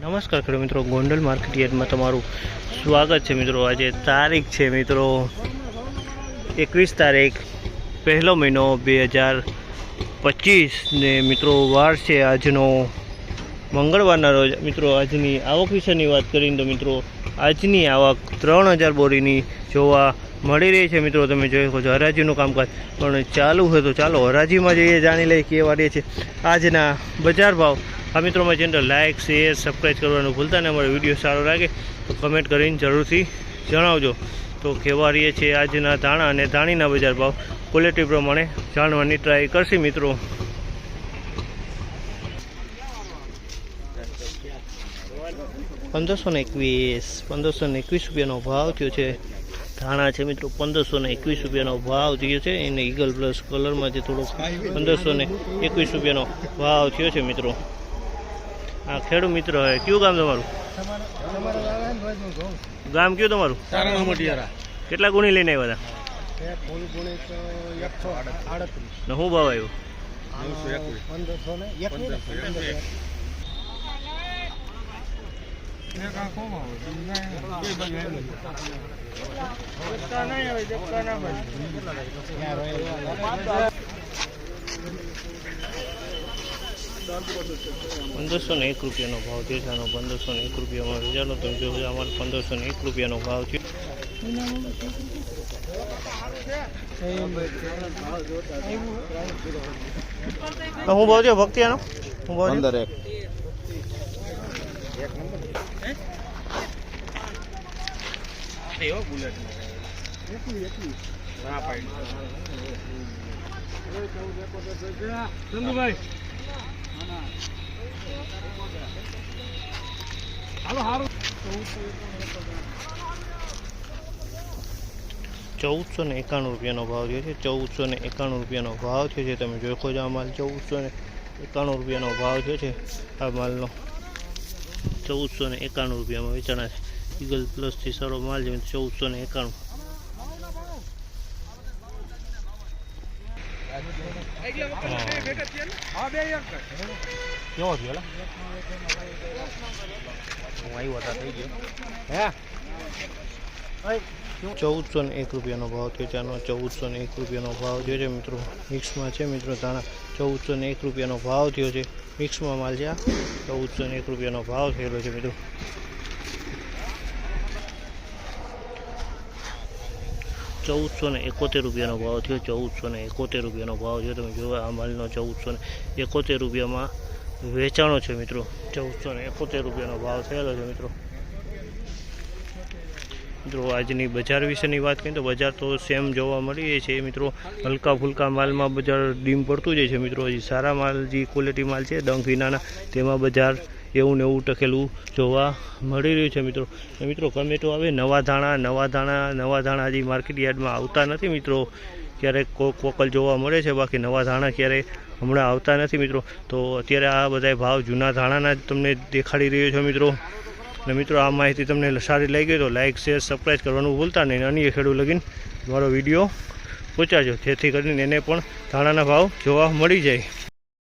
નમસ્કાર ખેડૂત મિત્રો, ગોંડલ માર્કેટ યાર્ડમાં તમારું સ્વાગત છે મિત્રો। આજે તારીખ છે મિત્રો 21 તારીખ પહેલો મહિનો 2025 ને મિત્રો વાર છે આજનો મંગળવારના રોજ। મિત્રો આજની આવક વિશેની વાત કરીને તો મિત્રો આજની આવક 3000 બોરીની જોવા મળી રહી છે। મિત્રો તમે જોઈ શકો છો હરાજીનું કામકાજ પણ ચાલુ હોય તો ચાલો હરાજીમાં જઈએ, જાણી લઈએ કેવા રહે છે આજના બજાર ભાવ। આ મિત્રો મારી ચેનલ લાઇક શેર સબસ્ક્રાઈબ કરવાનું ભૂલતા નહીં। અમારો વિડીયો સારો લાગે તો કમેન્ટ કરીને જરૂરથી જણાવજો। તો કેવા રહીએ છે આજના ધાણા અને ધાણીના બજાર ભાવ ક્વોલિટી પ્રમાણે જાણવાની ટ્રાય કરશે મિત્રો। ₹1521 રૂપિયાનો ભાવ થયો છે। ધાણા છે મિત્રો 1521 રૂપિયાનો ભાવ થયો છે। એને ઈગલ પ્લસ કલરમાં જે થોડોક 1521 રૂપિયાનો ભાવ થયો છે મિત્રો। હા ખેડૂત મિત્ર, કયું ગામ તમારું? ગામ કયું તમારું? કેટલા ગુણી લઈને આવ્યા હતા? શું ભાવ આવ્યો? ₹1501 રૂપિયાનો ભાવ છે। આનો 1501 રૂપિયામાં વેચાણો તમે જો અમારે 1501 રૂપિયાનો ભાવ છે। શું ભાવ છે ભક્તિયાનો? શું ભાવ છે? 1491 રૂપિયાનો ભાવ થયો છે। 1491 રૂપિયાનો ભાવ થયો છે। તમે જોઈ શકો છો આ માલ 1491 રૂપિયાનો ભાવ થયો છે। આ માલનો 1491 રૂપિયામાં વેચાણા છે। ઈગલ પ્લસથી સારો માલ છે 1491। ₹1401 રૂપિયાનો ભાવ થયો છે। આનો 1401 રૂપિયાનો ભાવ થયો છે મિત્રો। મિક્સમાં છે મિત્રો ધાણા 1401 રૂપિયાનો ભાવ થયો છે। મિક્સમાં માલ છે આ 1401 રૂપિયાનો ભાવ થયેલો છે મિત્રો। ₹1471 રૂપિયાનો ભાવ થયો। 1471 રૂપિયાનો ભાવ થયો। તમે જોવો આ માલનો 1471 રૂપિયામાં વેચાણો છે મિત્રો। 1471 રૂપિયાનો ભાવ થયેલો છે મિત્રો। મિત્રો આજની બજાર વિશેની વાત કરીએ તો બજાર તો સેમ જોવા મળી છે મિત્રો। હલકા ફુલકા માલમાં બજાર ડીમ પડતું જાય છે મિત્રો। હજી સારા માલ જે ક્વોલિટી માલ છે ડંખ વિનાના તેમાં બજાર એવું ને એવું ટકેલું જોવા મળી રહ્યું છે મિત્રો। મિત્રો કમેન્ટો આવે નવા ધાણા હજી માર્કેટ યાર્ડમાં આવતા નથી મિત્રો। ક્યારેક કોકલ જોવા મળે છે, બાકી નવા ધાણા ક્યારેય હમણાં આવતા નથી મિત્રો। તો અત્યારે આ બધા ભાવ જૂના ધાણાના જ તમને દેખાડી રહ્યો છે મિત્રો। અને મિત્રો આ માહિતી તમને સારી લાગી તો લાઇક શેર સબસ્ક્રાઈબ કરવાનું ભૂલતા નહીં। અન્ય ખેડૂત લગીને મારો વિડીયો પહોંચાડજો જેથી કરીને એને પણ ધાણાના ભાવ જોવા મળી જાય।